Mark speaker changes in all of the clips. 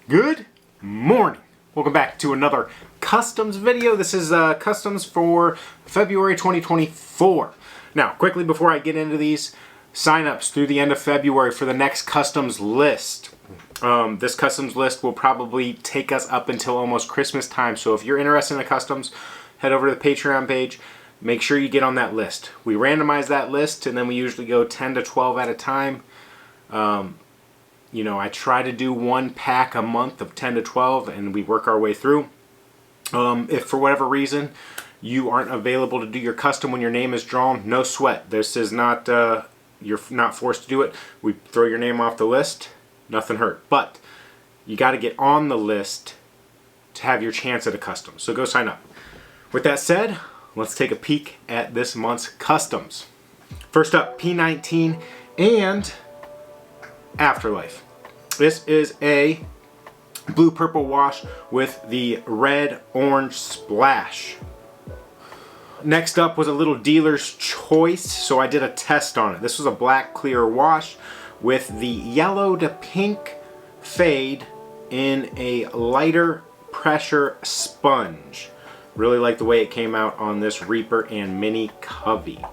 Speaker 1: Good morning. Welcome back to another customs video. This is customs for February 2024. Now, quickly before I get into these, sign-ups through the end of February for the next customs list. This customs list will probably take us up until almost Christmas time. So if you're interested in the customs, head over to the Patreon page. Make sure you get on that list. We randomize that list, and then we usually go 10 to 12 at a time. You know, I try to do one pack a month of 10 to 12, and we work our way through. If for whatever reason you aren't available to do your custom when your name is drawn, no sweat. This is not, you're not forced to do it. We throw your name off the list, nothing hurt. But you got to get on the list to have your chance at a custom. So go sign up. With that said, let's take a peek at this month's customs. First up, P19 and Afterlife. This is a blue-purple wash with the red-orange splash. Next up was a little dealer's choice, so I did a test on it. This was a black clear wash with the yellow to pink fade in a lighter pressure sponge. Really like the way it came out on this Reaper and Mini Covey.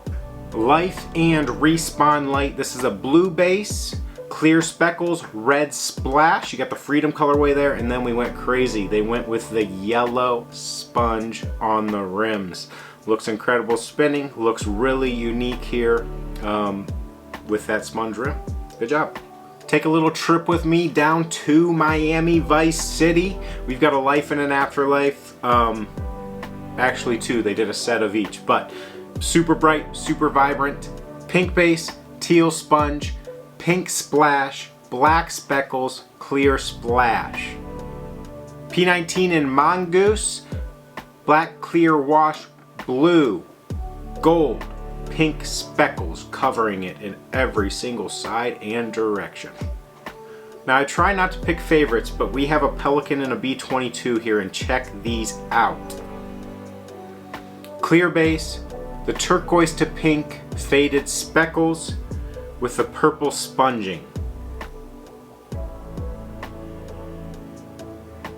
Speaker 1: Life and Respawn Light. This is a blue base, clear speckles, red splash. You got the Freedom colorway there, and then we went crazy. They went with the yellow sponge on the rims. Looks incredible spinning, looks really unique here with that sponge rim. Good job. Take a little trip with me down to Miami Vice City. We've got a Life and an Afterlife. Actually two, they did a set of each, but super bright, super vibrant, pink base, teal sponge, pink splash, black speckles, clear splash. P19 in Mongoose, black clear wash, blue, gold, pink speckles covering it in every single side and direction. Now I try not to pick favorites, but we have a Pelican and a B22 here, and check these out. Clear base, the turquoise to pink faded speckles with the purple sponging.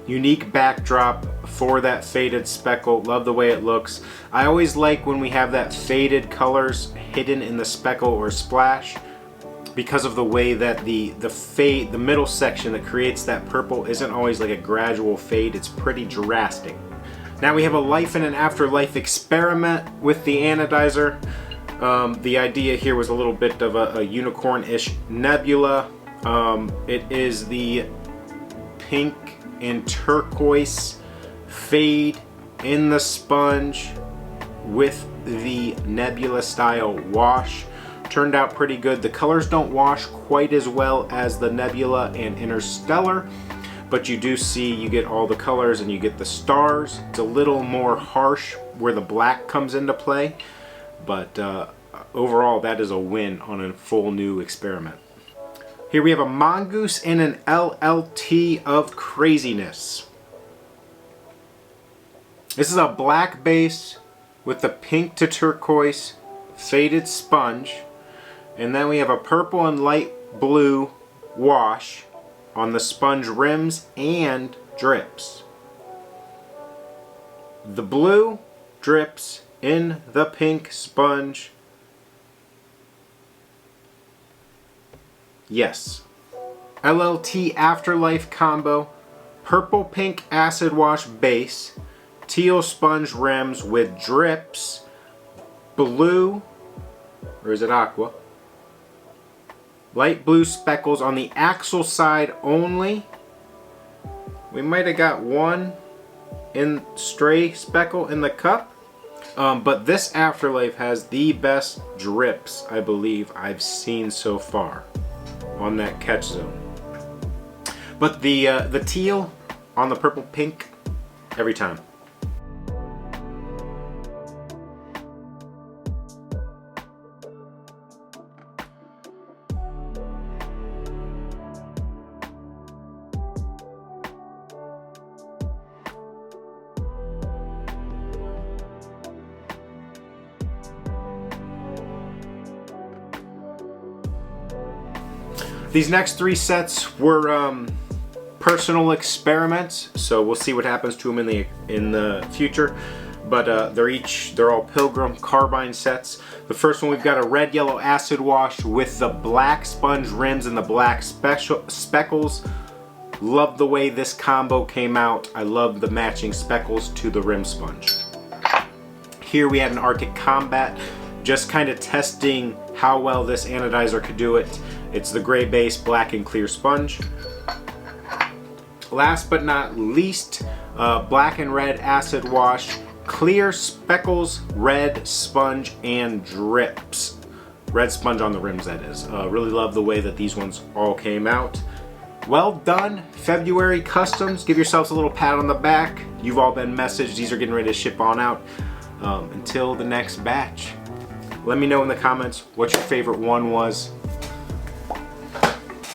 Speaker 1: Unique backdrop for that faded speckle. Love the way it looks. I always like when we have that faded colors hidden in the speckle or splash, because of the way that the middle section that creates that purple isn't always like a gradual fade. It's pretty drastic. Now we have a Life and an Afterlife experiment with the anodizer. The idea here was a little bit of a unicorn-ish nebula. It is the pink and turquoise fade in the sponge with the nebula style wash. Turned out pretty good. The colors don't wash quite as well as the Nebula and Interstellar, but you do see, you get all the colors and you get the stars. It's a little more harsh where the black comes into play, but overall that is a win on a full new experiment. Here we have a Mongoose and an LLT of craziness. This is a black base with the pink to turquoise faded sponge, and then we have a purple and light blue wash on the sponge rims and drips. The blue drips in the pink sponge. Yes. LLT Afterlife combo, purple pink acid wash base, teal sponge rims with drips, blue, or is it aqua? Light blue speckles on the axle side only. We might have got one in stray speckle in the cup. But this Afterlife has the best drips, I believe, I've seen so far on that catch zone. But the teal on the purple pink, every time. These next three sets were personal experiments, so we'll see what happens to them in the future. But they're all Pilgrim carbine sets. The first one, we've got a red yellow acid wash with the black sponge rims and the black speckles. Love the way this combo came out. I love the matching speckles to the rim sponge. Here we had an Arctic Combat, just kind of testing how well this anodizer could do it. It's the gray base, black and clear sponge. Last but not least, black and red acid wash, clear speckles, red sponge, and drips. Red sponge on the rims, that is. Really love the way that these ones all came out. Well done, February Customs. Give yourselves a little pat on the back. You've all been messaged. These are getting ready to ship on out. Until the next batch. Let me know in the comments what your favorite one was.